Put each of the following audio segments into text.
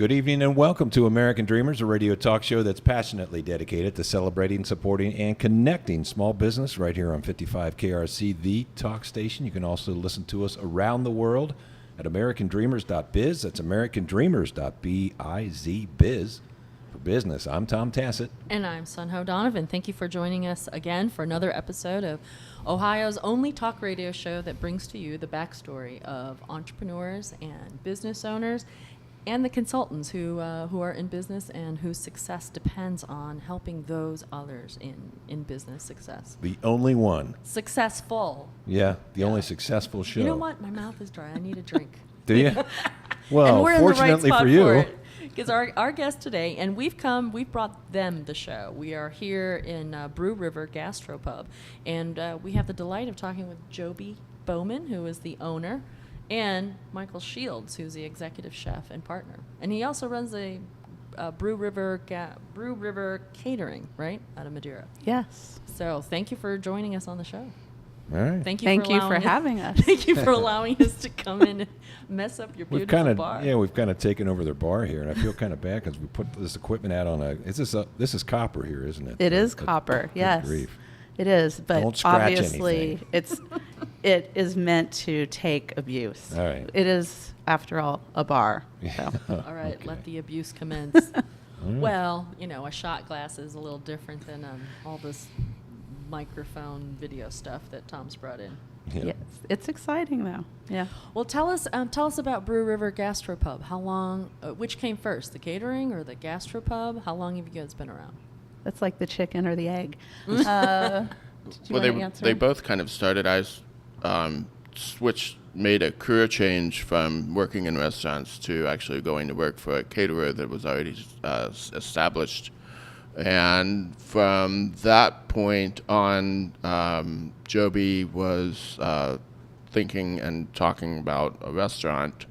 Good evening and welcome to American Dreamers, a radio talk show that's passionately dedicated to celebrating, supporting, and connecting small business right here on 55 KRC, the talk station. You can also listen to us around the world at americandreamers.biz. That's americandreamers.biz for business. I'm Tom Tassett. And I'm Sunho Donovan. Thank you for joining us again for another episode of Ohio's only talk radio show that brings to you the backstory of entrepreneurs and business owners and the consultants who are in business and whose success depends on helping those others in business success. The only one. Successful. Yeah, the only successful show. You know what? My mouth is dry. I need a drink. Do you? Well, and we're fortunately in the right spot for you. Because our guest today, and we've brought them the show. We are here in Brew River Gastropub, and we have the delight of talking with Joby Bowman, who is the owner, and Michael Shields, who's the executive chef and partner. And he also runs a Brew River Catering, right, out of Madeira. Yes. So thank you for joining us on the show. All right. Thank you for having us. Thank you for allowing us to come in and mess up your beautiful bar. Yeah, we've kind of taken over their bar here, and I feel kind of bad because we put this equipment out on this is copper here, isn't it? It is copper, yes. Grief. It is, but Don't scratch obviously it is meant to take abuse. All right. It is, after all, a bar. So. All right, Okay. let the abuse commence. Well, a shot glass is a little different than all this microphone video stuff that Tom's brought in. Yeah. Yes, it's exciting though. Yeah. Well, tell us about Brew River Gastropub. How long? Which came first, the catering or the gastropub? How long have you guys been around? That's like the chicken or the egg. Well, answer? they both kind of started. I made a career change from working in restaurants to actually going to work for a caterer that was already established. And from that point on, Joby was thinking and talking about a restaurant,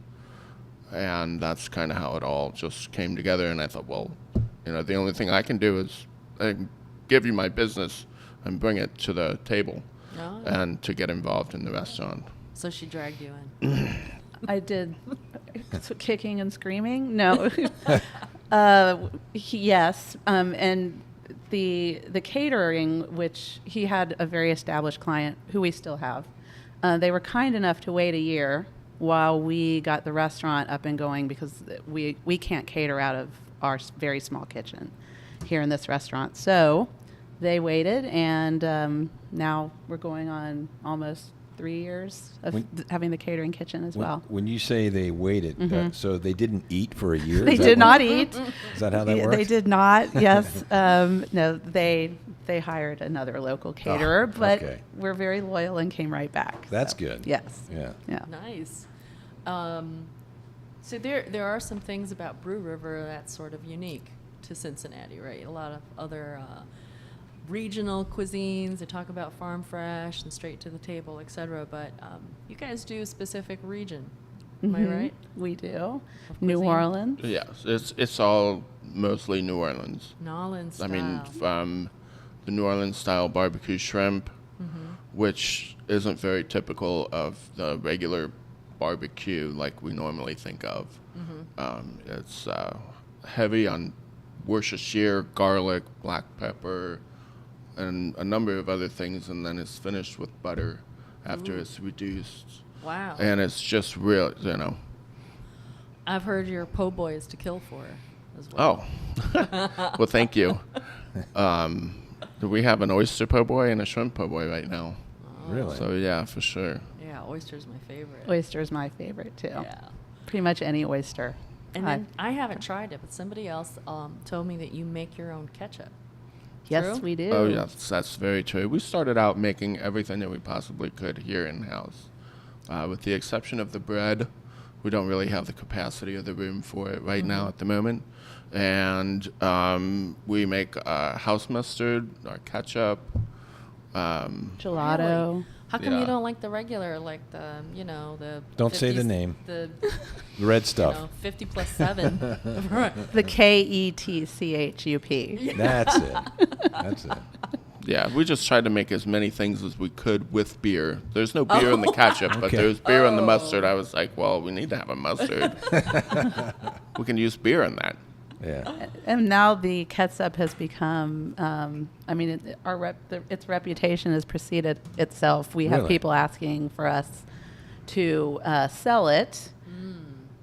and that's kind of how it all just came together. And I thought, well, the only thing I can do is give you my business and bring it to the table and to get involved in the restaurant. So she dragged you in. I did. Kicking and screaming? No. Yes. And the catering, which he had a very established client who we still have, they were kind enough to wait a year while we got the restaurant up and going, because we can't cater out of our very small kitchen here in this restaurant. So they waited, and now we're going on almost 3 years of having the catering kitchen as well. When you say they waited, so they didn't eat for a year? They did not eat. Is that how that works? They did not, yes. No, they hired another local caterer, but we're very loyal and came right back. That's so, good. Yes. Yeah. Nice. So there are some things about Brew River that's sort of unique to Cincinnati, right? A lot of other regional cuisines. They talk about farm fresh and straight to the table, etc. But you guys do a specific region, am I right? We do. Of New cuisine? Orleans. Yes, it's all mostly New Orleans. New Orleans style. I mean, from the New Orleans style barbecue shrimp, which isn't very typical of the regular barbecue like we normally think of. It's heavy on Worcestershire, garlic, black pepper, and a number of other things, and then it's finished with butter after it's reduced. Wow. And it's just real, I've heard your po' boy is to kill for as well. Oh, well, thank you. We have an oyster po' boy and a shrimp po' boy right now. Really? So yeah, for sure. Yeah, oyster's my favorite. Oyster is my favorite too. Yeah. Pretty much any oyster. And then I haven't tried it, but somebody else told me that you make your own ketchup. Yes, True? we do. Oh, yes, that's very true. We started out making everything that we possibly could here in-house. With the exception of the bread, we don't really have the capacity or the room for it right now at the moment. And we make house mustard, our ketchup. Gelato. Really? How come Yeah. you don't like the regular, like the Don't say the 50s name. The The red stuff. 50 plus 7. Right. The KETCHUP. That's it. That's it. Yeah, we just tried to make as many things as we could with beer. There's no beer in the ketchup, but there's beer in the mustard. I was like, well, we need to have a mustard. We can use beer in that. Yeah. And now the ketchup has become, its reputation has preceded itself. We have Really? people asking for us to sell it.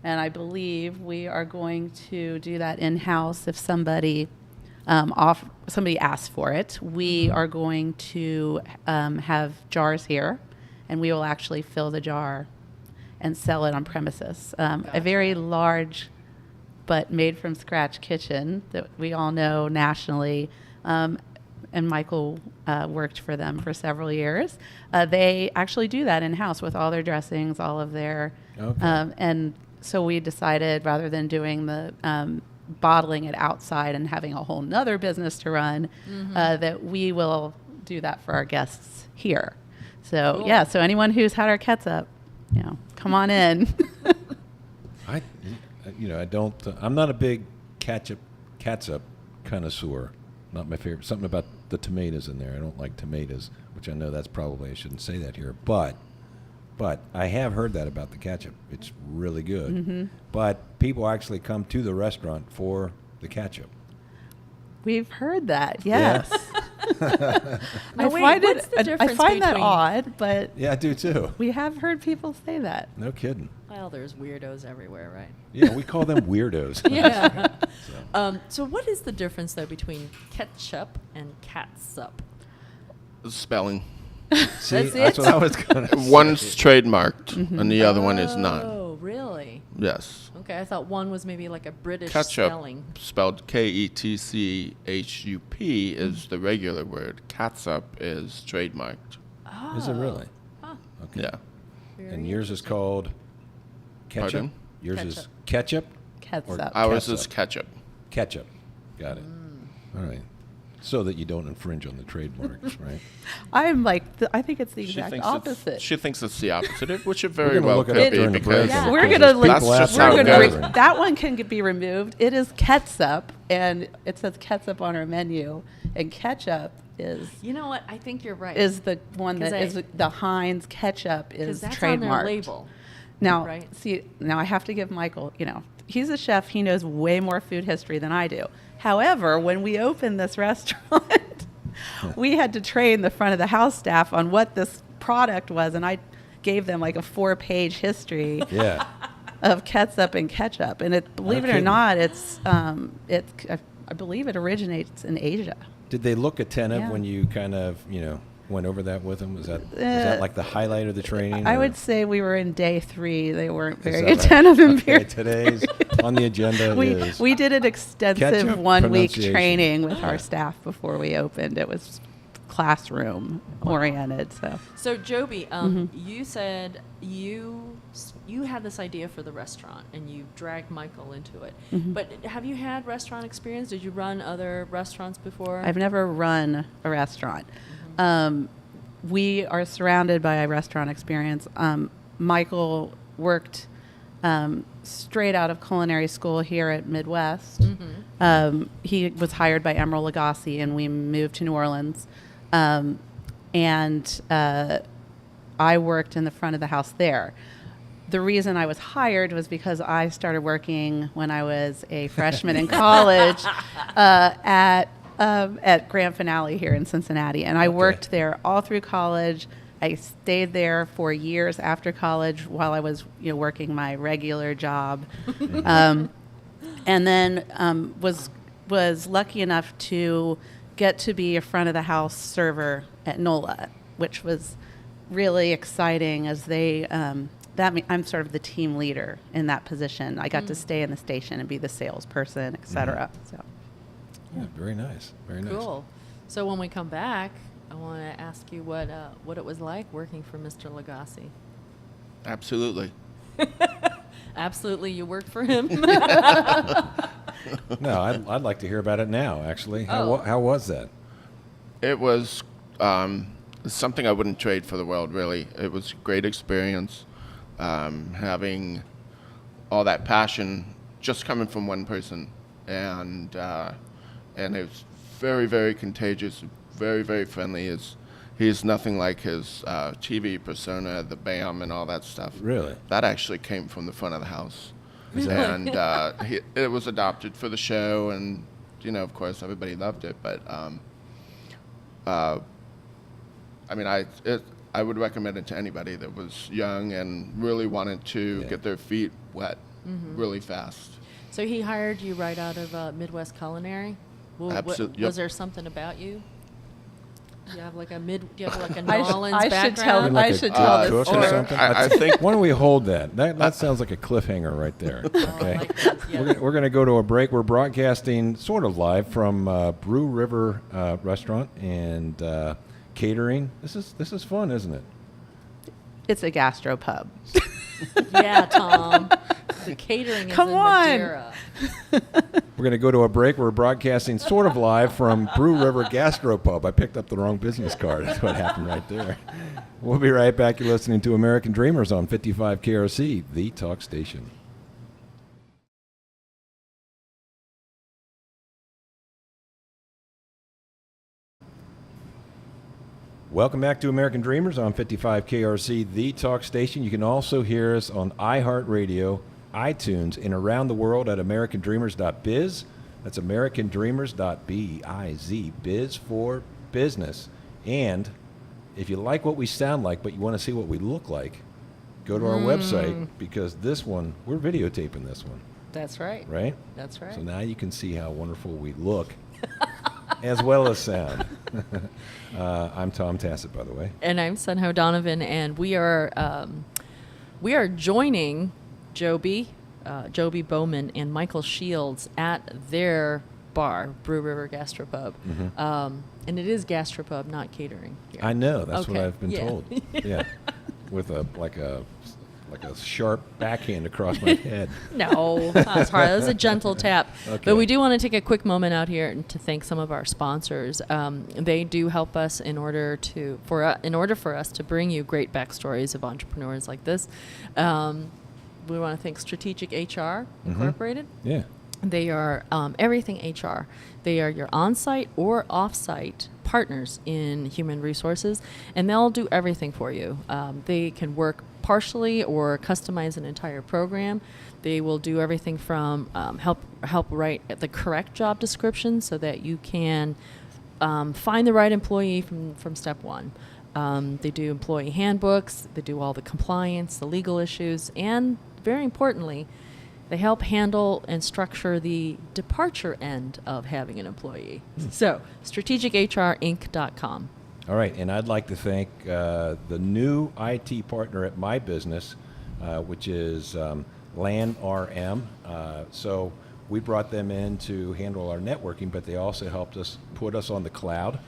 And I believe we are going to do that in-house if somebody somebody asks for it. We are going to have jars here, and we will actually fill the jar and sell it on premises. A very large but made from scratch kitchen that we all know nationally. And Michael worked for them for several years. They actually do that in-house with all their dressings, all of their, and so we decided rather than doing the bottling it outside and having a whole nother business to run, that we will do that for our guests here. So Cool. yeah, so anyone who's had our ketchup, come on in. I'm not a big catsup connoisseur. Not my favorite. Something about the tomatoes in there. I don't like tomatoes, which I know that's probably, I shouldn't say that here, but I have heard that about the ketchup. It's really good. But people actually come to the restaurant for the ketchup. We've heard that, yes. Now, wait, what's the I difference find that between- odd, but Yeah, I do too. we have heard people say that. No kidding. Well, there's weirdos everywhere, right? Yeah, we call them weirdos. Yeah. So what is the difference, though, between ketchup and catsup? Spelling. See, That's that's it? what I was going to say. One's trademarked, and the other one is not. Oh, really? Yes. Okay, I thought one was maybe like a British Ketchup, spelling. spelled Ketchup, is the regular word. Catsup is trademarked. Oh. Is it really? Huh. Okay. Yeah. Very And yours is called ketchup? Pardon? Yours is Ketchup. ketchup? Ketchup. Ours is Ketchup. ketchup. Ketchup. Got it. All right. So that you don't infringe on the trademarks, right? I'm like, I think it's the exact She opposite. thinks it's the opposite, which it We're very gonna well look it could up be during the break. because Yeah. We're because gonna there's look. people That's just asking how We're it for gonna goes. gathering. that one can be removed. It is ketchup, and it says ketchup on our menu, and ketchup is You know what? I think you're right. the one that 'Cause is the Heinz ketchup because is that's on their trademarked. label. Now, Right. see, now I have to give Michael, he's a chef. He knows way more food history than I do. However, when we opened this restaurant, we had to train the front of the house staff on what this product was, and I gave them like a 4-page history Yeah. of ketchup and ketchup. And believe it or kidding. not, I believe it originates in Asia. Did they look attentive Yeah. when you kind of, went over that with them? Was that like the highlight of the training? I or- would say we were in day 3. They weren't Is very that right? attentive in Okay, beer. today's on the agenda is We did an extensive Ketchup 1-week pronunciation. training with our staff before we opened. It was classroom oriented. So Joby, Mm-hmm. you said you had this idea for the restaurant and you dragged Michael into it. Mm-hmm. But have you had restaurant experience? Did you run other restaurants before? I've never run a restaurant. Mm-hmm. We are surrounded by a restaurant experience. Michael worked straight out of culinary school here at Midwest. Mm-hmm. He was hired by Emeril Lagasse, and we moved to New Orleans. I worked in the front of the house there. The reason I was hired was because I started working when I was a freshman in college at Grand Finale here in Cincinnati, and I worked there all through college. I stayed there for years after college while I was, working my regular job, and then was lucky enough to get to be a front of the house server at NOLA, which was really exciting as they. I'm sort of the team leader in that position. I got to stay in the station and be the salesperson, et cetera. So. Yeah, very nice. Very nice. Cool. So when we come back, I want to ask you what it was like working for Mr. Lagasse. Absolutely. Absolutely, you worked for him. No, I'd like to hear about it now, actually. Oh. How was that? It was something I wouldn't trade for the world, really. It was a great experience. Having all that passion just coming from one person, and it was very, very contagious, very, very friendly. He's nothing like his TV persona, the BAM and all that stuff. Really? That actually came from the front of the house. Is that- And it was adopted for the show, and, of course, everybody loved it. But, I mean, I would recommend it to anybody that was young and really wanted to get their feet wet really fast. So he hired you right out of Midwest Culinary? Well, Absolutely. Was there something about you? Do you have like a New I Orleans should background? tell- Like I a should tell this cook or story. something? I think Why don't we hold that? That sounds like a cliffhanger right there. Okay. like that, yes. We're going to go to a break. We're broadcasting sort of live from Brew River Restaurant and catering. This is fun, isn't it? It's a gastropub. Yeah, Tom. The catering Come is in on. Madeira. We're going to go to a break. We're broadcasting sort of live from Brew River Gastropub. I picked up the wrong business card. That's what happened right there. We'll be right back. You're listening to American Dreamers on 55 KRC, the talk station. Welcome back to American Dreamers on 55 KRC, the talk station. You can also hear us on iHeartRadio, iTunes, and around the world at americandreamers.biz. That's americandreamers.biz, biz for business. And if you like what we sound like, but you want to see what we look like, go to our website, because this one, we're videotaping this one, That's right. right? That's right. So now you can see how wonderful we look, as well as sound. I'm Tom Tassett, by the way. And I'm Sunho Donovan, and we are joining Joby Bowman and Michael Shields at their bar, Brew River Gastropub. And it is gastropub, not catering. Here. I know. That's what Okay, I've been yeah. told. Yeah, with a sharp backhand across my head. No, that's hard. That was a gentle tap. Okay. But we do want to take a quick moment out here to thank some of our sponsors. They do help us in order for us to bring you great backstories of entrepreneurs like this. We want to thank Strategic HR Incorporated. Yeah. They are everything HR. They are your on-site or off-site partners in human resources, and they'll do everything for you. They can work partially or customize an entire program. They will do everything from help write the correct job description so that you can find the right employee from step one. They do employee handbooks. They do all the compliance, the legal issues, and very importantly, they help handle and structure the departure end of having an employee. So, strategicHRinc.com. All right, and I'd like to thank the new IT partner at my business, which is LAN-RM. So we brought them in to handle our networking, but they also helped us put us on the cloud,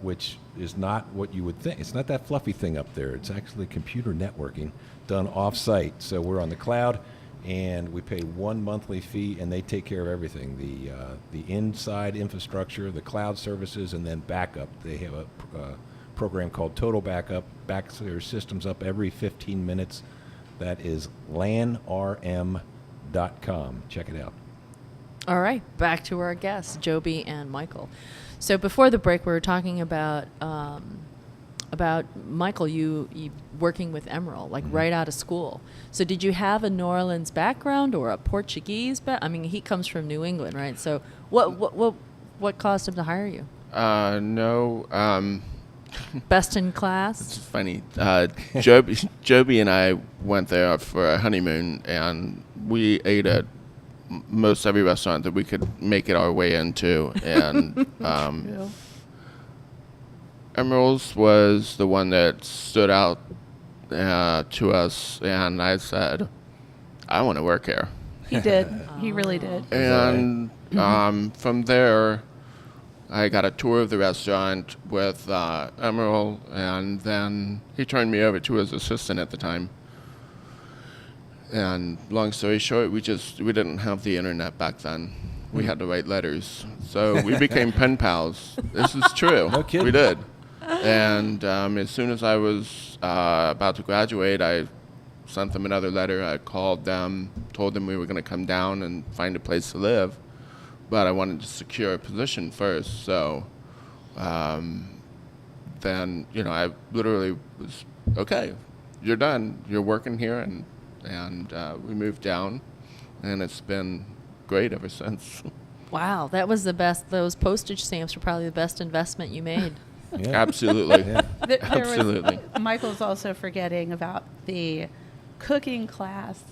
which is not what you would think. It's not that fluffy thing up there. It's actually computer networking done off-site. So we're on the cloud, and we pay one monthly fee, and they take care of everything, the inside infrastructure, the cloud services, and then backup. They have a program called Total Backup, backs their systems up every 15 minutes. That is LANRM.com. Check it out. All right, back to our guests, Joby and Michael. So before the break, we were talking about Michael, you working with Emerald, like right out of school. So did you have a New Orleans background or a Portuguese I mean, he comes from New England, right? So what caused him to hire you? No. Best in class? It's funny. Joby and I went there for a honeymoon, and we ate at most every restaurant that we could make it our way into. And Emerald's was the one that stood out to us, and I said, I want to work here. He did. He really did. And from there, I got a tour of the restaurant with Emerald, and then he turned me over to his assistant at the time. And long story short, we didn't have the internet back then. We had to write letters. So we became pen pals. This is true. No kidding. We did. And as soon as I was about to graduate, I sent them another letter. I called them, told them we were going to come down and find a place to live. But I wanted to secure a position first. So then I literally was, okay, you're done. You're working here, and we moved down, and it's been great ever since. Wow, that was the best. Those postage stamps were probably the best investment you made. Yeah. Absolutely. Yeah. Absolutely. Michael's also forgetting about the cooking class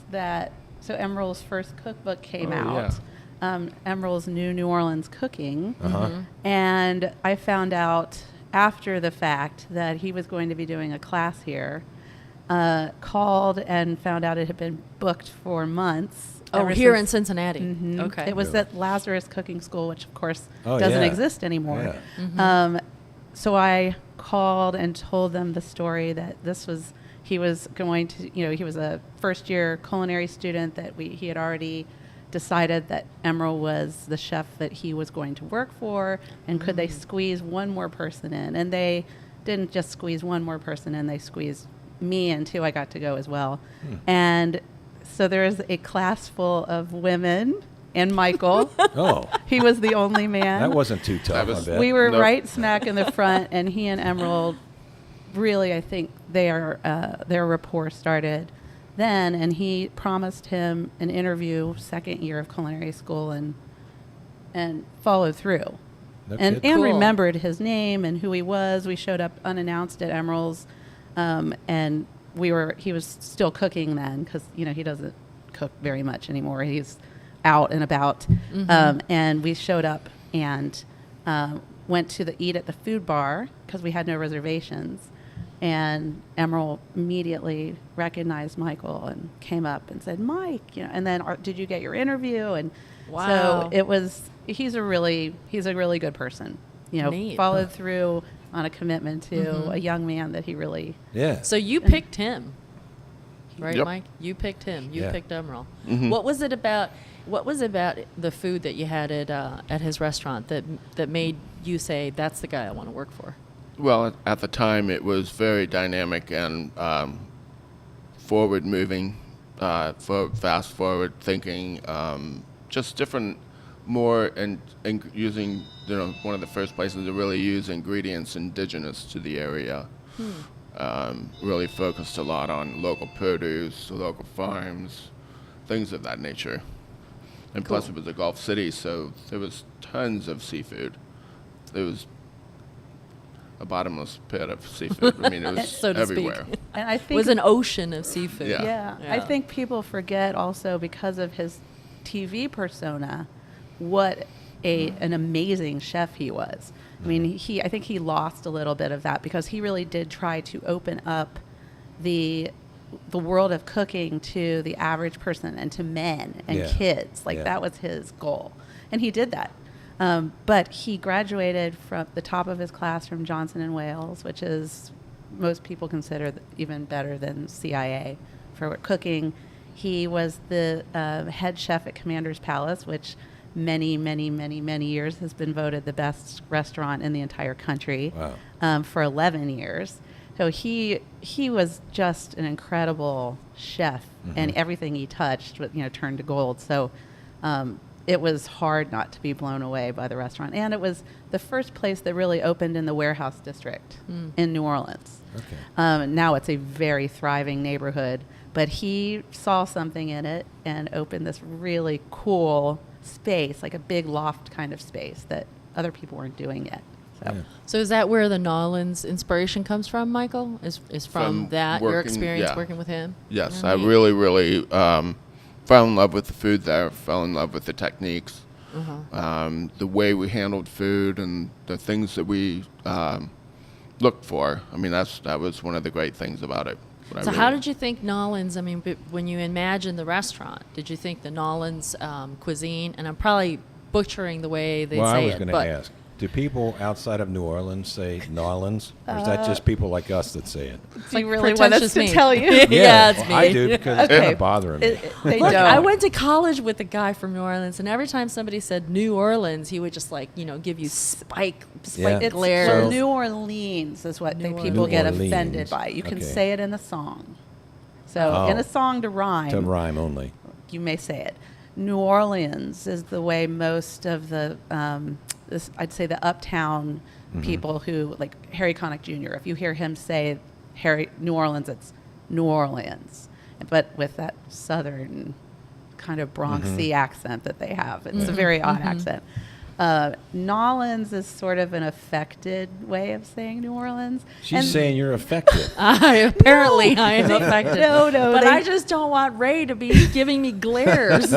so Emerald's first cookbook came out. Emerald's New Orleans Cooking. Uh-huh. And I found out after the fact that he was going to be doing a class here, called and found out it had been booked for months. Oh, ever here since- in Cincinnati. Mhm. Okay. It was Really? at Lazarus Cooking School, which of course Oh, doesn't yeah. exist anymore. Yeah. So I called and told them the story that he was going to, he was a first year culinary student that he had already decided that Emerald was the chef that he was going to work for, and could they squeeze one more person in? And they didn't just squeeze one more person in, they squeezed me in too. I got to go as well. And so there is a class full of women and Michael. Oh, He was the only man. that wasn't too tough, I bet. We were Nope. right smack in the front, and he and Emerald really, I think their rapport started then, and he promised him an interview second year of culinary school and followed through. No and kidding. Cool. remembered his name and who he was. We showed up unannounced at Emerald's, and he was still cooking then, because he doesn't cook very much anymore. He's out and about. And we showed up and went to eat at the food bar because we had no reservations. And Emerald immediately recognized Michael and came up and said, "Mike, and then did you get your interview?" And Wow. so he's a really good person. Neat. Followed through on a commitment to a young man that he really. Yeah. So you picked him, right, Yep. Mike? You picked him. You Yeah. picked Emerald. Mhm. What was it about the food that you had at his restaurant that made you say, "That's the guy I want to work for"? Well, at the time, it was very dynamic and forward-moving, fast-forward thinking, just different, more and using, one of the first places to really use ingredients indigenous to the area. Really focused a lot on local produce, local farms, things of that nature. And plus, Cool. it was a Gulf city, so there was tons of seafood. There was a bottomless pit of seafood. I mean, it was So to speak. everywhere. And I It think was an ocean of seafood. Yeah. I think people forget also, because of his TV persona, what an amazing chef he was. I mean, I think he lost a little bit of that, because he really did try to open up the world of cooking to the average person and to men and Yeah. kids. Like Yeah. that was his goal, and he did that. But he graduated from the top of his class from Johnson and Wales, which is most people consider even better than CIA for cooking. He was the head chef at Commander's Palace, which many, many, many, many years has been voted the best restaurant in the entire country. Wow. For 11 years. So he was just an incredible chef, and everything he touched, turned to gold. So it was hard not to be blown away by the restaurant. And it was the first place that really opened in the Warehouse District in New Orleans. Okay. Now it's a very thriving neighborhood, but he saw something in it and opened this really cool space, like a big loft kind of space that other people weren't doing yet. So. Yeah. So is that where the Nolans inspiration comes from, Michael? Is from From that, your working- experience yeah. working with him? Yes, Yeah, I neat. really, really fell in love with the food there, fell in love with the techniques, the way we handled food, and the things that we looked for. I mean, that was one of the great things about it. But So how did you think Nolans, when you imagined the restaurant, did you think the Nolans cuisine, and I'm probably butchering the way they Well, I say was it, going to but ask, do people outside of New Orleans say Nolans, or is that just people like us that say it? Do you like really want us pretentious to me. tell you? Yeah, it's well, me. I do, because it's kind Okay. of bothering me. They Look, don't. I went to college with a guy from New Orleans, and every time somebody said New Orleans, he would just give you spike Yeah. It's glare. So- well, New Orleans is what New people Orleans. get New Orleans. offended by. You can Okay. say it in a song. So Oh. in a song to rhyme, To rhyme only. you may say it. New Orleans is the way most of the this, I'd say the uptown people who, like Harry Connick Jr., if you hear him say New Orleans, it's New Orleans, but with that southern kind of Bronxy accent that they have. It's a very odd accent. Nolans is sort of an affected way of saying New Orleans. She's saying you're affected. Apparently, I am affected. No, but I just don't want Ray to be giving me glares.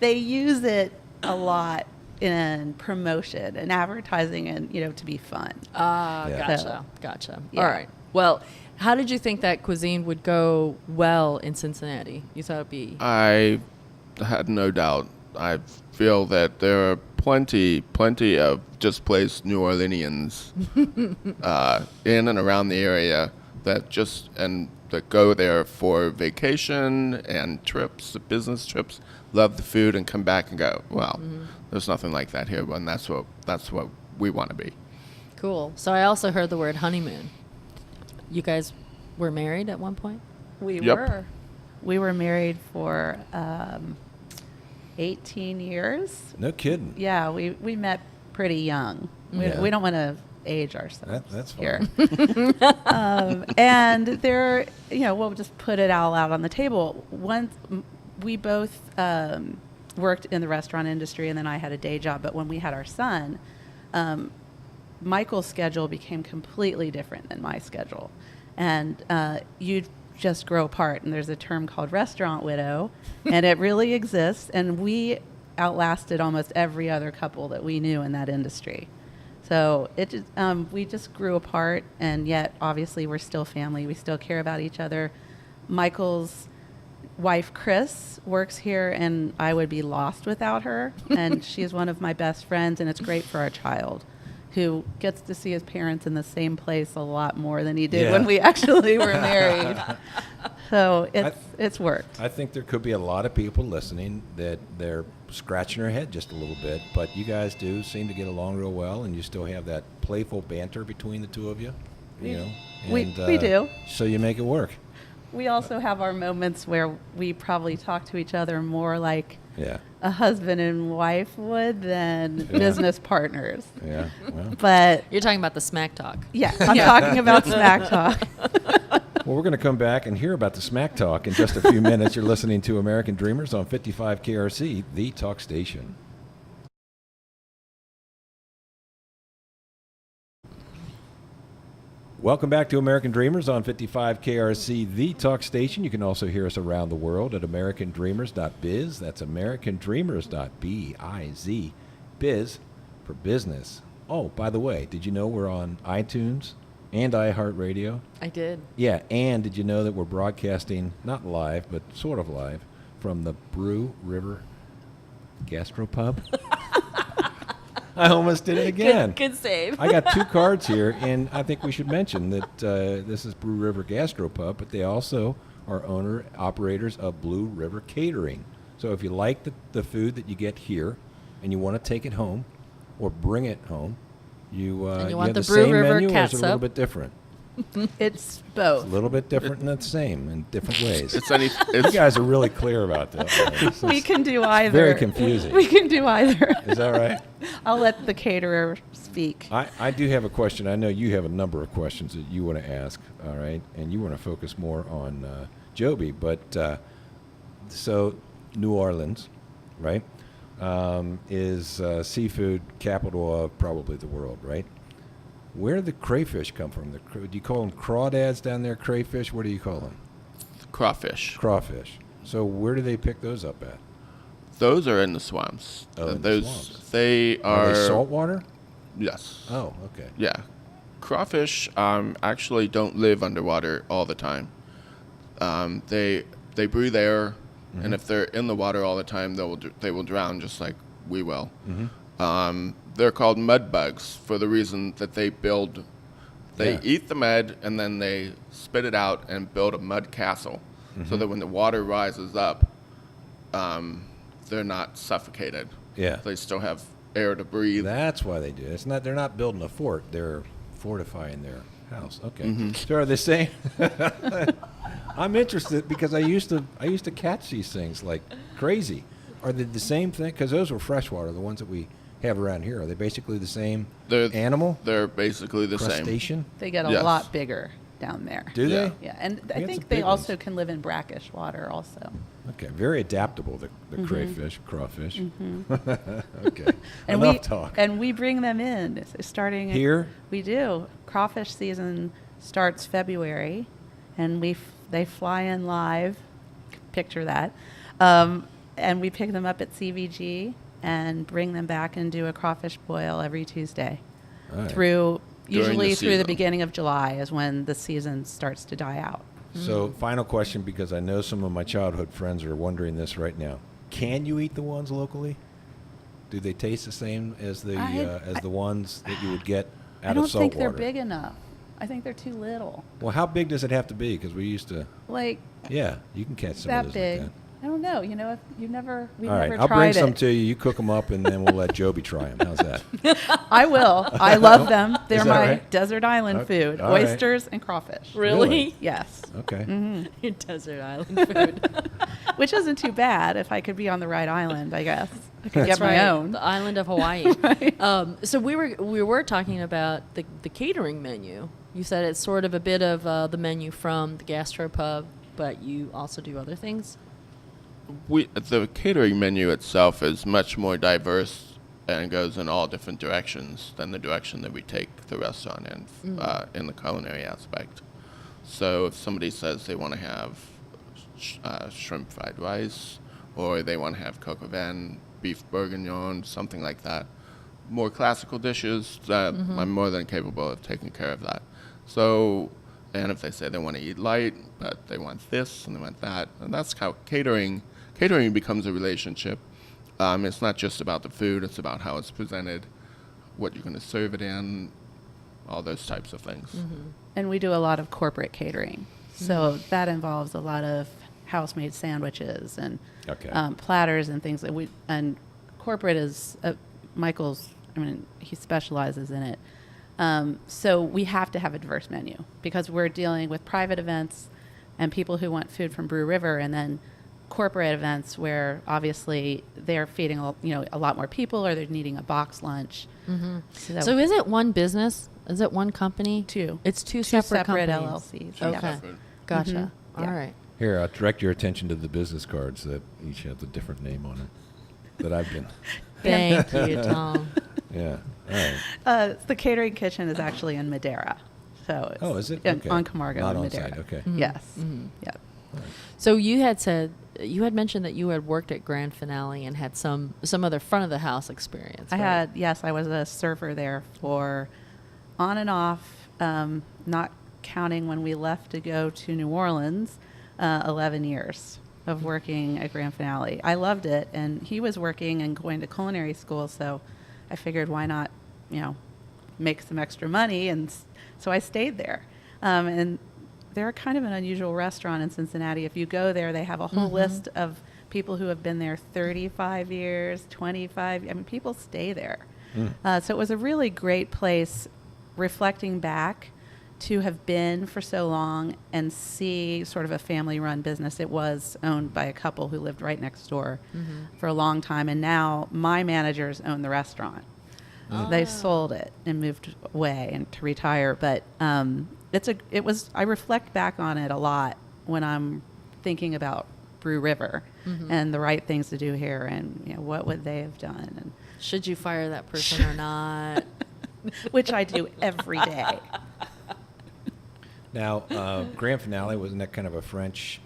They use it a lot in promotion and advertising, and to be fun. Gotcha. Yeah. All right. Well, how did you think that cuisine would go well in Cincinnati? You thought it'd be... I had no doubt. I feel that there are plenty of displaced New Orleanians in and around the area that go there for vacation and trips, business trips, love the food, and come back and go, well, there's nothing like that here, and that's what we want to be. Cool. So I also heard the word honeymoon. You guys were married at one point? We Yep. were. We were married for 18 years. No kidding. Yeah, we met pretty young. Yeah. We don't want to age ourselves That's here. fine. And there, we'll just put it all out on the table. Once we both worked in the restaurant industry, and then I had a day job. But when we had our son, Michael's schedule became completely different than my schedule, and you just grow apart. And there's a term called restaurant widow, and it really exists. And we outlasted almost every other couple that we knew in that industry. So we just grew apart, and yet obviously we're still family. We still care about each other. Michael's wife, Chris, works here, and I would be lost without her. And she's one of my best friends, and it's great for our child, who gets to see his parents in the same place a lot more than he did when we actually were married. So it's worked. I think there could be a lot of people listening that they're scratching their head just a little bit, but you guys do seem to get along real well, and you still have that playful banter between the two of you. We do. So you make it work. We also have our moments where we probably talk to each other more like Yeah. a husband and wife would than business partners. Yeah. Well, But You're talking about the smack talk. yeah, I'm talking about smack talk. we're going to come back and hear about the smack talk in just a few minutes. You're listening to American Dreamers on 55 KRC, the talk station. Welcome back to American Dreamers on 55 KRC, the talk station. You can also hear us around the world at americandreamers.biz. That's americandreamers.biz. Biz for business. Oh, by the way, did you know we're on iTunes and iHeartRadio? I did. Yeah, and did you know that we're broadcasting, not live, but sort of live, from the Brew River Gastropub? I almost did it again. Good save. I got 2 cards here, and I think we should mention that this is Brew River Gastropub, but they also are owner-operators of Blue River Catering. So if you like the food that you get here and you want to take it home or bring it home, you want have the the Brew same River menu, or is it a little catsup? bit different? It's A both. little bit different and the same in different ways. You It's guys are really clear about that. We can do either. very confusing. We can do either. Is that right? I'll let the caterer speak. I do have a question. I know you have a number of questions that you want to ask, all right? And you want to focus more on Joby. But so New Orleans, right, is seafood capital of probably the world, right? Where do the crayfish come from? Do you call them crawdads down there, crayfish? What do you call them? crawfish. Crawfish. So where do they pick those up at? Those are in the swamps. Oh, in the Those swamps. they Are are they saltwater? Yes. Oh, okay. Yeah. Crawfish actually don't live underwater all the time. They breathe air, and if they're in the water all the time, they will drown just like we will. They're called mud bugs for the reason that they Yeah. eat the mud and then they spit it out and build a mud castle, so that when the water rises up, they're not suffocated. Yeah. They still have air to breathe. That's why they do it. It's not. They're not building a fort. They're fortifying their house. Okay. So are they saying? I'm interested because I used to catch these things like crazy. Are they the same thing? Because those were freshwater, the ones that we have around here? Are they basically the same They're animal? They're basically the same. Crustacean? They get a Yes. lot bigger down there. Do Yeah. they? Yeah, and I got think some they big also ones. can live in brackish water also. Okay, very adaptable, the crayfish, crawfish. Okay, And enough we talk. and we bring them in starting Here? We do. Crawfish season starts February, and they fly in live. Picture that, and we pick them up at CVG and bring them back and do a crawfish boil every Tuesday All right. through During usually the through the season. beginning of July is when the season starts to die out. So, final question, because I know some of my childhood friends are wondering this right now. Can you eat the ones locally? Do they taste the same as the ones that you would get I out don't of saltwater? think they're big enough. I think they're too little. Well, how big does it have to be? Because we used to. Like Yeah, you can catch some that of those big. like I don't know. You know, if we've that. never All right, tried I'll bring it. some to you. You cook them up, and then we'll let Joby try them. How's that? I will. I love them. They're that my right? desert island Okay, food. all right. Oysters and crawfish. Really? Yes. Okay. Desert island food. Which isn't too bad if I could be on the right island, I guess. I could That's get my right, own. the island of Hawaii. Right. So we were talking about the catering menu. You said it's sort of a bit of the menu from the gastropub, but you also do other things. The catering menu itself is much more diverse and goes in all different directions than the direction that we take the restaurant in the culinary aspect. So if somebody says they want to have shrimp fried rice, or they want to have coq au vin, beef bourguignon, something like that, more classical dishes, I'm more than capable of taking care of that. So, and if they say they want to eat light, but they want this and they want that, and that's how catering becomes a relationship. It's not just about the food, it's about how it's presented, what you're going to serve it in, all those types of things. And we do a lot of corporate catering. So that involves a lot of house-made sandwiches and Okay. platters and things that and corporate is Michael's. I mean, he specializes in it. So we have to have a diverse menu because we're dealing with private events and people who want food from Brew River, and then corporate events where obviously they're feeding a lot more people, or they're needing a box lunch. So is it one business? Is it one company? Two. It's two separate companies. LLCs. Okay. Yeah. Separate. Gotcha. Mhm. All Yeah. right. Here, I'll direct your attention to the business cards that each have a different name on it that I've been. Thank you, Tom. Yeah. All right. The catering kitchen is actually in Madera. So it's Oh, is it? in- Okay. on Camargo Not in on Madera. site. Okay. Yes. Yep. So you had mentioned that you had worked at Grand Finale and had some other front of the house experience. right? I was a server there for on and off, not counting when we left to go to New Orleans, 11 years of working at Grand Finale. I loved it, and he was working and going to culinary school, so I figured why not, make some extra money, and so I stayed there. And they're kind of an unusual restaurant in Cincinnati. If you go there, they have a whole list of people who have been there 35 years, 25. I mean, people stay there. So it was a really great place, reflecting back, to have been for so long and see sort of a family-run business. It was owned by a couple who lived right next door for a long time, and now my managers own the restaurant. They sold it and moved away and to retire, but I reflect back on it a lot when I'm thinking about Brew River and the right things to do here, and what would they have done, and Should you fire that person or not? which I do every day. Now, Grand Finale, wasn't that kind of a French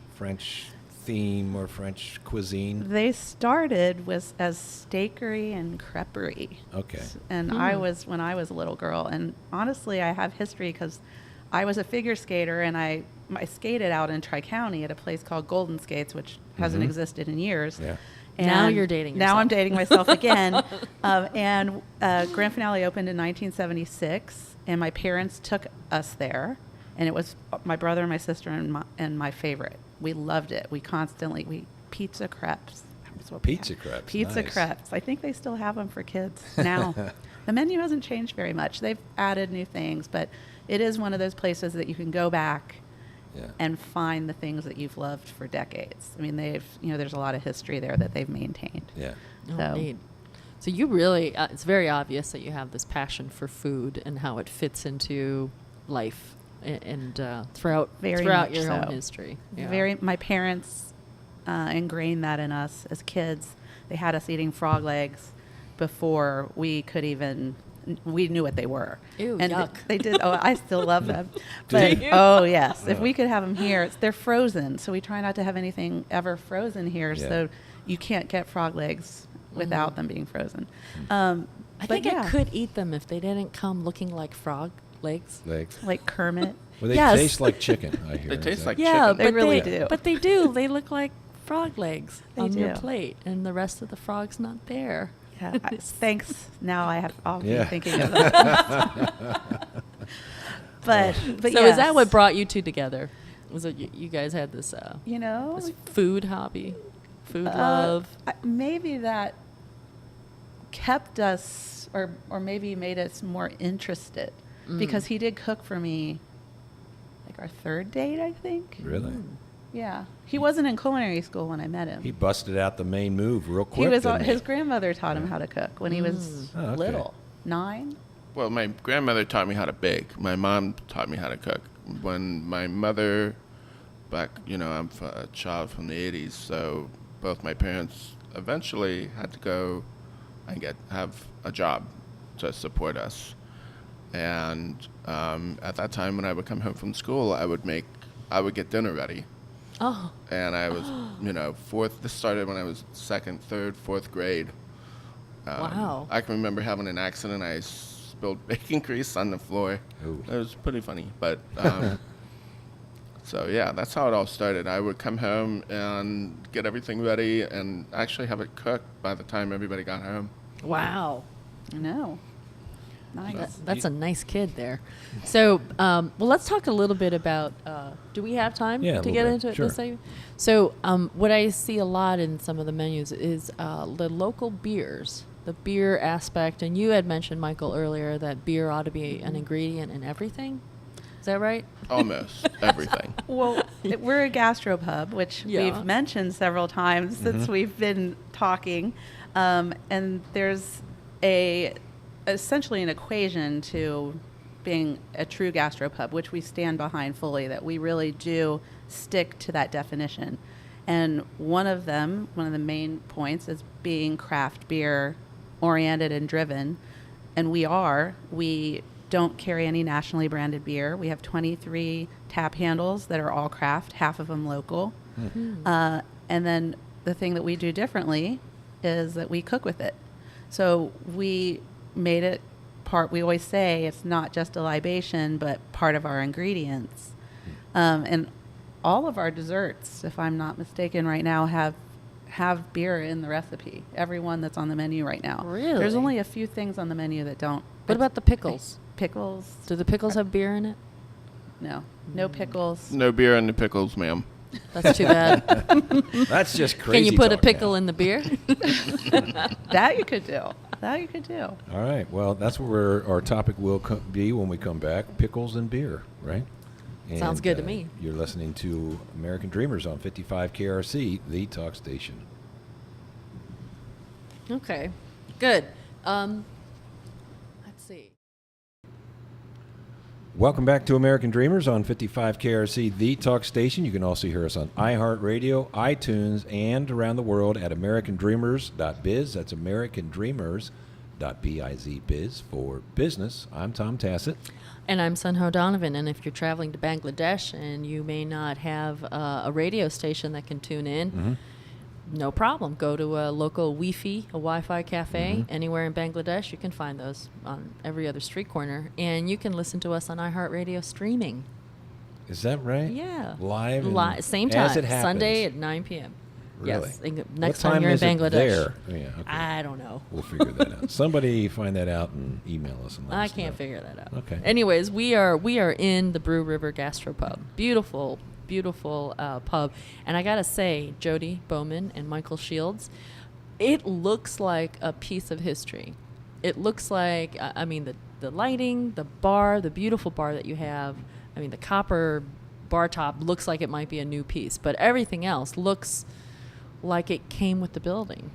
theme or French cuisine? They started as steakery and creperie. Okay. And I was when I was a little girl, and honestly, I have history because I was a figure skater, and I skated out in Tri-County at a place called Golden Skates, which hasn't existed in years. Yeah. Now And you're dating Now I'm yourself. dating myself again. And Grand Finale opened in 1976, and my parents took us there, and it was my brother and my sister and my favorite. We loved it. We pizza crepes. That was what we Pizza had. crepes, Pizza nice. crepes. I think they still have them for kids now. The menu hasn't changed very much. They've added new things, but it is one of those places that you can go back Yeah. and find the things that you've loved for decades. I mean, there's a lot of history there that they've maintained. Yeah. Oh, So- neat. So you really, it's very obvious that you have this passion for food and how it fits into life and throughout Very throughout much your so. own history. Yeah. My parents ingrained that in us as kids. They had us eating frog legs before we could even, we knew what they were. Ew, and yuck. They did. Oh, I still love them. Do But you? oh yes, if Oh. we could have them here, they're frozen. So we try not to have anything ever frozen here. Yeah. So you can't get frog legs without them being frozen. I but think I yeah, could eat them if they didn't come looking like frog legs. Legs. like Kermit. Well, they Yes. taste like chicken, I hear. They Is taste that- like Yeah, chicken. They but really do. But they do. They look like frog legs They on your do. plate, and the rest of the frog's not there. Yeah, thanks. Now I'll Yeah. be thinking of that. but So yes. is that what brought you two together? Was it you guys had this you know? this food hobby, food love? Maybe that kept us, or maybe made us more interested, because he did cook for me, like our third date, I think. Really? Yeah, he wasn't in culinary school when I met him. He busted out the main move real quick. He was didn't his grandmother taught him how to cook when he was Oh, okay. little, 9. Well, my grandmother taught me how to bake. My mom taught me how to cook. When my mother, I'm a child from the 80s, so both my parents eventually had to go and have a job to support us. And at that time, when I would come home from school, I would get dinner ready. Oh, And I was, fourth. This started when I was second, third, fourth grade. Wow. I can remember having an accident. I spilled baking grease on the floor. Ooh. It was pretty funny, but so yeah, that's how it all started. I would come home and get everything ready, and actually have it cooked by the time everybody got home. wow. No, nice. That's a nice kid there. So, well, let's talk a little bit about. Do we have time Yeah, a to little get bit. into it? Sure. This segment? So, what I see a lot in some of the menus is the local beers, the beer aspect. And you had mentioned, Michael, earlier that beer ought to be an ingredient in everything. Is that right? Almost everything. Well, we're a gastropub, which Yeah. we've mentioned several times since we've been talking, and there's essentially an equation to being a true gastropub, which we stand behind fully. That we really do stick to that definition, and one of the main points is being craft beer oriented and driven, and we don't carry any nationally branded beer. We have 23 tap handles that are all craft, half of them local. And then the thing that we do differently is that we cook with it. So we made it we always say it's not just a libation, but part of our ingredients. And all of our desserts, if I'm not mistaken right now, have beer in the recipe. Every one that's on the menu right now. Really? There's only a few things on the menu that don't. What about the pickles? Pickles? Do the pickles have beer in it? No pickles. No beer in the pickles, ma'am. That's too bad. That's just crazy. Can you put a talk pickle now. in the beer? That you could do. All right. Well, that's where our topic will be when we come back: pickles and beer, right? Sounds And, good to me. You're listening to American Dreamers on 55 KRC, the talk station. Okay, good. Let's see. Welcome back to American Dreamers on 55 KRC, the talk station. You can also hear us on iHeartRadio, iTunes, and around the world at americandreamers.biz. That's americandreamers.biz for business. I'm Tom Tassett. And I'm Sunho Donovan. And if you're traveling to Bangladesh and you may not have a radio station that can tune in, no problem. Go to a local Wi-Fi, a Wi-Fi cafe, anywhere in Bangladesh. You can find those on every other street corner. And you can listen to us on iHeartRadio streaming. Is that right? Yeah. Live? and Same as time. it happens? Sunday at 9 p.m. Really? Yes. What Next time you're in is it Bangladesh. there? Yeah, okay. I don't know. We'll figure that out. Somebody find that out and email us. And let I us can't know. figure that out. Okay. Anyways, we are in the Brew River Gastropub. Beautiful pub. And I got to say, Jody Bowman and Michael Shields, it looks like a piece of history. It looks like, the lighting, the bar, the beautiful bar that you have, the copper bar top looks like it might be a new piece, but everything else looks like it came with the building.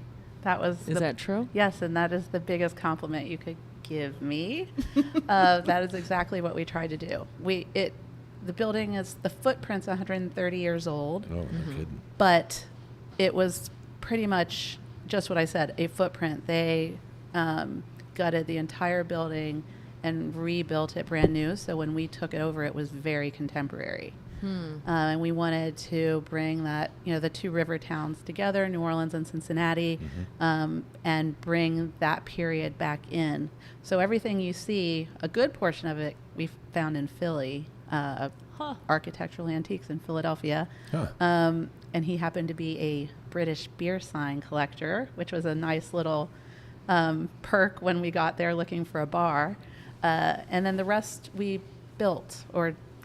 That was Is that true? Yes, and that is the biggest compliment you could give me. That is exactly what we tried to do. The building the footprint's 130 years old, Oh, no kidding. but it was pretty much just what I said, a footprint. They gutted the entire building and rebuilt it brand new. So when we took it over, it was very contemporary. And we wanted to bring that, the two river towns together, New Orleans and Cincinnati, and bring that period back in. So everything you see, a good portion of it we found in Philly, architectural antiques in Philadelphia. Huh. And he happened to be a British beer sign collector, which was a nice little perk when we got there looking for a bar. And then the rest we built,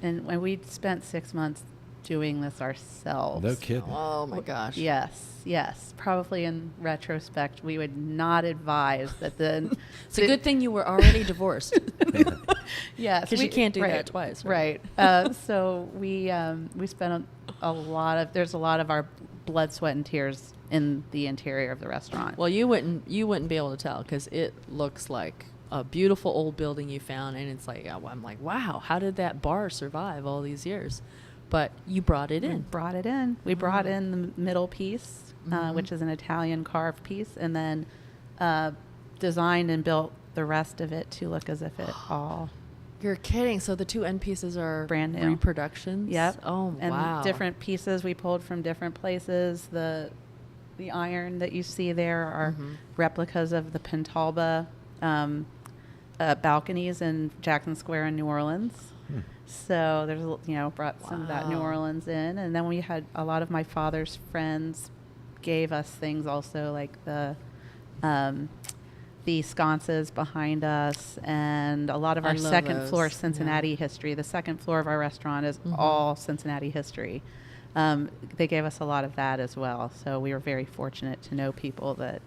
and when we spent 6 months doing this ourselves. No kidding. Oh my gosh. Yes. Probably in retrospect, we would not advise that the. It's a good thing you were already divorced. Yes, Because you can't do right, that twice. Right. So we spent there's a lot of our blood, sweat, and tears in the interior of the restaurant. Well, you wouldn't be able to tell because it looks like a beautiful old building you found, and it's like I'm like, wow, how did that bar survive all these years? But you brought it in. We brought in the middle piece, which is an Italian carved piece, and then designed and built the rest of it to look as if it all. You're kidding. So the two end pieces are Brand new. reproductions? Yep. Oh, And wow. different pieces we pulled from different places. The iron that you see there are replicas of the Pentalba balconies in Jackson Square in New Orleans. So there's, brought some of that New Wow. Orleans in. And then we had a lot of my father's friends gave us things also like the sconces behind us and a lot of I our love second those. floor Cincinnati history. The second floor of our restaurant is all Cincinnati history. They gave us a lot of that as well. So we were very fortunate to know people that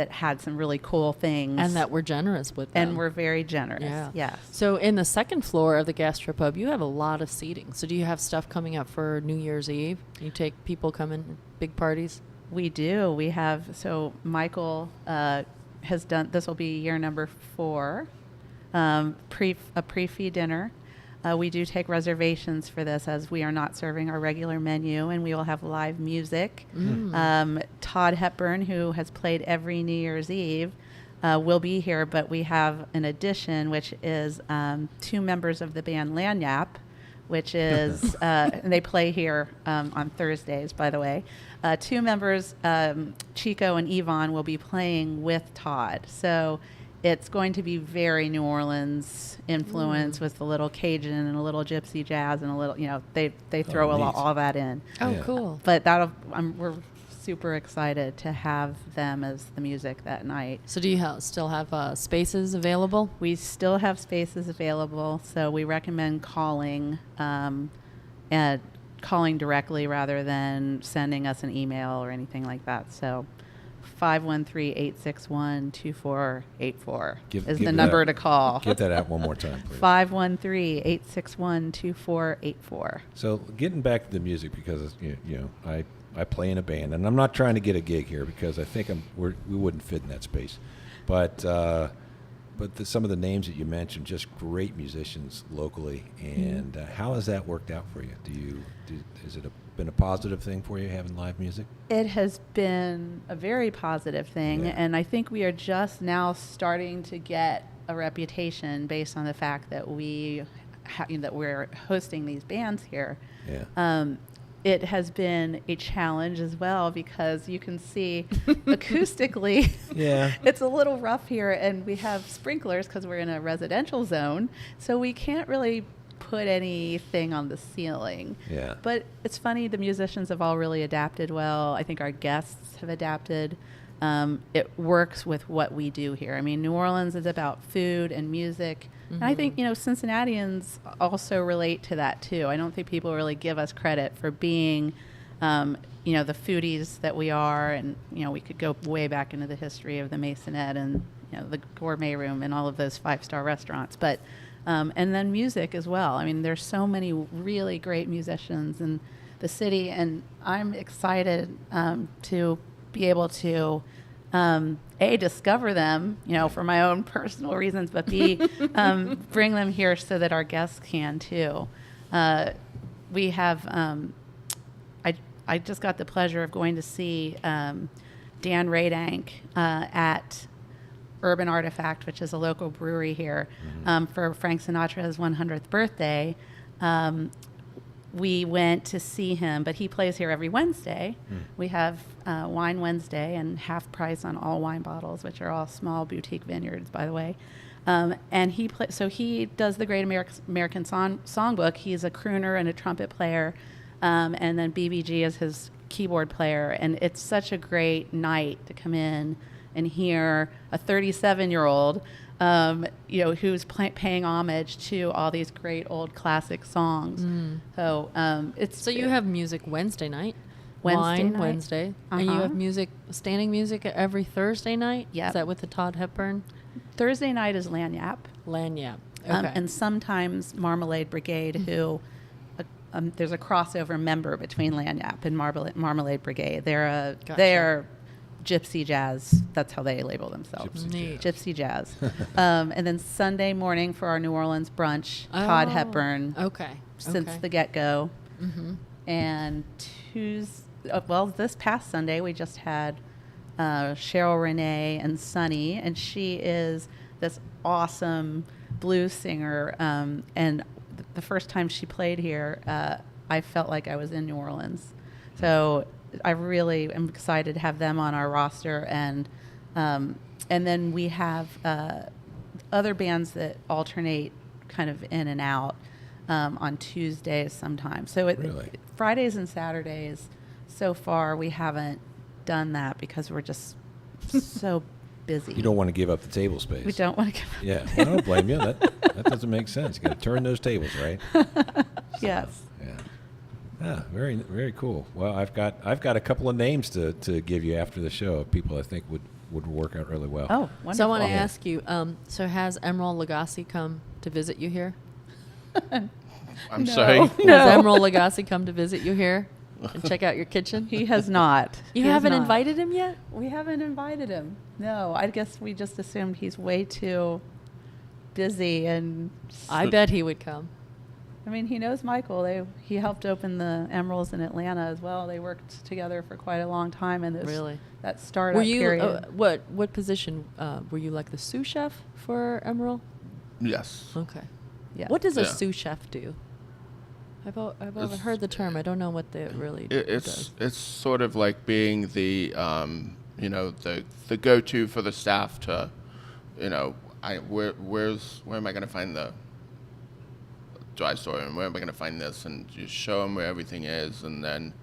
had some really cool things. And that we're generous with them. And we're very generous. Yeah. Yes. So in the second floor of the Gastropub, you have a lot of seating. So do you have stuff coming up for New Year's Eve? You take people coming, big parties? We do. We have, so Michael has done, this will be year number 4, a pre-fee dinner. We do take reservations for this as we are not serving our regular menu, and we will have live music. Todd Hepburn, who has played every New Year's Eve, will be here, but we have an addition, which is 2 members of the band Lanyap, which is, and they play here on Thursdays, by the way. 2 members, Chico and Yvonne, will be playing with Todd. So it's going to be very New Orleans influence with a little Cajun and a little gypsy jazz and a little, they throw neat. all that in. Oh, Yeah. cool. But we're super excited to have them as the music that night. So do you still have spaces available? We still have spaces available, so we recommend calling directly rather than sending us an email or anything like that. So 513-861-2484 Give is the that- number to call. Get that out one more time, please. 513-861-2484. So getting back to the music, because I play in a band, and I'm not trying to get a gig here because I think we wouldn't fit in that space, but some of the names that you mentioned, just great musicians locally, and how has that worked out for you? Has it been a positive thing for you having live music? It has been a very positive thing, Yeah. and I think we are just now starting to get a reputation based on the fact that that we're hosting these bands here. Yeah. It has been a challenge as well because you can see acoustically, Yeah. it's a little rough here, and we have sprinklers because we're in a residential zone, so we can't really put anything on the ceiling. Yeah. But it's funny, the musicians have all really adapted well. I think our guests have adapted. It works with what we do here. I mean, New Orleans is about food and music. And I think, Cincinnatians also relate to that too. I don't think people really give us credit for being, the foodies that we are. And, we could go way back into the history of the Masonette and, the Gourmet Room and all of those 5-star restaurants. But, and then music as well. I mean, there's so many really great musicians in the city, and I'm excited to be able to A, discover them, for my own personal reasons, but B, bring them here so that our guests can too. We have, I just got the pleasure of going to see Dan Radank at Urban Artifact, which is a local brewery here, for Frank Sinatra's 100th birthday. We went to see him, but he plays here every Wednesday. We have Wine Wednesday and half price on all wine bottles, which are all small boutique vineyards, by the way. And so he does the Great American Songbook. He's a crooner and a trumpet player, and then BBG is his keyboard player. And it's such a great night to come in and hear a 37-year-old who's paying homage to all these great old classic songs. So So you have music Wednesday night, Wednesday wine night. Wednesday, and you have standing music every Thursday night. Yep. Is that with the Todd Hepburn? Thursday night is Lanyap. Lanyap. Okay. And sometimes Marmalade Brigade, who there's a crossover member between Lanyap and Marmalade Brigade. They are gypsy jazz. That's how they label themselves. Neat. Gypsy jazz. And then Sunday morning for our New Orleans brunch, Todd Hepburn. Okay. Since the get-go. And this past Sunday we just had Cheryl Renee and Sunny, and she is this awesome blues singer. And the first time she played here, I felt like I was in New Orleans. So I really am excited to have them on our roster, and then we have other bands that alternate kind of in and out on Tuesdays sometimes. So Really? Fridays and Saturdays, so far we haven't done that because we're just so busy. You don't want to give up the table space. We don't want to give up. Yeah, well, I don't blame you. That doesn't make sense. You got to turn those tables, right? Yes. Yeah. Ah, very, very cool. Well, I've got a couple of names to give you after the show of people I think would work out really well. Oh, wonderful. So I want to Yeah. ask you, so has Emerald Lagasse come to visit you here? I'm No. sorry. No. Has Emerald Lagasse come to visit you here and check out your kitchen? He has not. You He has haven't not. invited him yet? We haven't invited him. No, I guess we just assumed he's way too busy, and I bet he would come. I mean, he knows Michael. He helped open the Emeralds in Atlanta as well. They worked together for quite a long time in this Really? that startup Were you period. what position were you, like the sous chef for Emerald? Yes. Okay. Yes. What does a Yeah. sous chef do? I've It's- heard the term. I don't know what it really does. It's sort of like being the the go-to for the staff to, where am I going to find the dry store, and where am I going to find this, and you show them where everything is, and then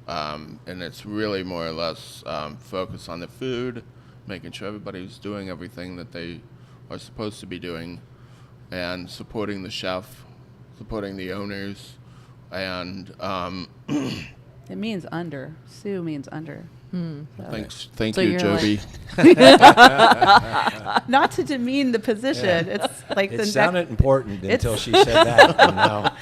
and it's really more or less focus on the food, making sure everybody's doing everything that they are supposed to be doing, and supporting the chef, supporting the owners, and It means under. Sue means under. So- thank So you, you're Joby. Not to demean the position. It's like It the sounded important it's- until she said that. And now,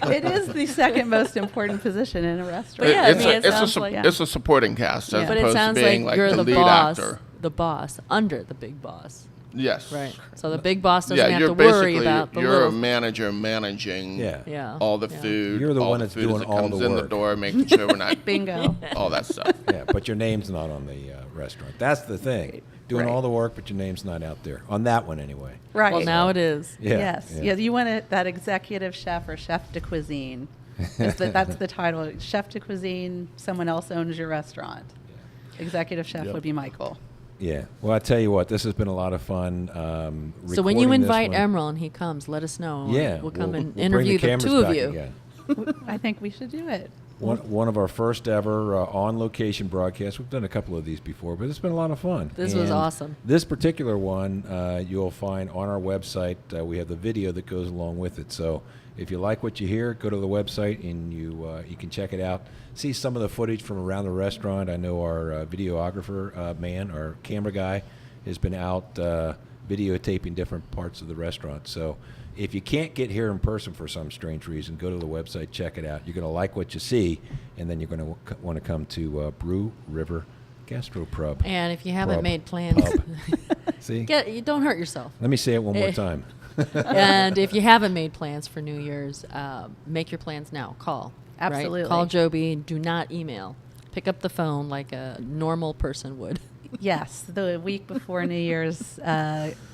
it is the second most important position in a restaurant. Yeah, I mean, it it's sounds like- it's a supporting cast as Yeah. But it opposed to sounds being like you're the the lead boss, actor. the boss under the big boss. Yes. Right. So the big boss doesn't Yeah, have you're to worry basically about the you're little. a manager managing yeah. all the Yeah. food. You're the all one the that's food doing as it all comes the in the work. door, making sure we're not Bingo. all that stuff. Yeah, but your name's not on the restaurant. That's the thing. Doing Right. all the work, but your name's not out there. On that one, anyway. Right. Well, now it is. Yeah. Yes. Yeah. Yeah. You want that executive chef or chef de cuisine. That's the title. Chef de cuisine, someone else owns your restaurant. Executive chef Yep. would be Michael. Yeah. Well, I tell you what, this has been a lot of fun. So when you recording this invite one. Emerald and he comes, let us know. Yeah, We'll come and we'll bring interview the cameras two of back you. again. I think we should do it. One of our first ever on-location broadcasts. We've done a couple of these before, but it's been a lot of fun. This was And awesome. This particular one you'll find on our website. We have the video that goes along with it. So if you like what you hear, go to the website and you can check it out. See some of the footage from around the restaurant. I know our videographer man, our camera guy, has been out videotaping different parts of the restaurant. So if you can't get here in person for some strange reason, go to the website, check it out. You're going to like what you see, and then you're going to want to come to Brew River Gastropub. And if you haven't Prub. made plans, See? you don't hurt yourself. Let me say it one more Eh. time. And if you haven't made plans for New Year's, make your plans now. Call. right? Absolutely. Call Joby. Do not email. Pick up the phone like a normal person would. Yes, the week before New Year's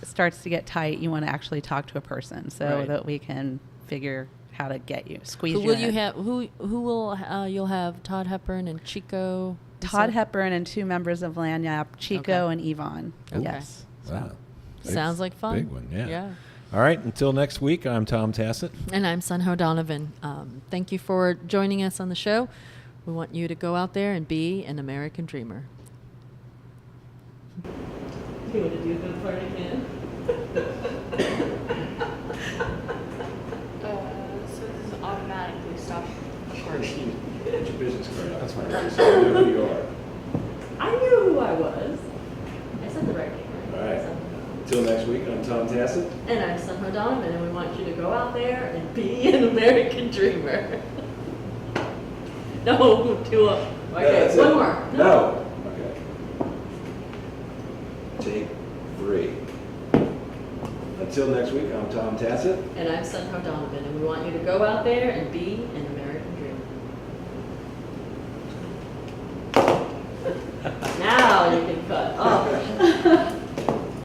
starts to get tight. You want to actually talk to a person so Right. that we can figure how to get you, squeeze Who you will in. you have? Who will you'll have? Todd Hepburn and Chico. Todd Hepburn and 2 members of Lanyap, Chico Okay. and Yvonne. Okay. Yes. Wow. Sounds like fun. Big one, yeah. Yeah. All right, until next week, I'm Tom Tassett. And I'm Sunho Donovan. Thank you for joining us on the show. We want you to go out there and be an American dreamer. You want to do the part again? So this is automatically stop recording. Get your business card out. That's fine. So you know who you are. I knew who I was. I said the right name, right? All right. Until next week, I'm Tom Tassett. And I'm Sunho Donovan, and we want you to go out there and be an American dreamer. No, do a. Okay, one more. No. Okay. Take 3. Until next week, I'm Tom Tassett. And I'm Sunho Donovan, and we want you to go out there and be an American dreamer. Now you can cut. Oh.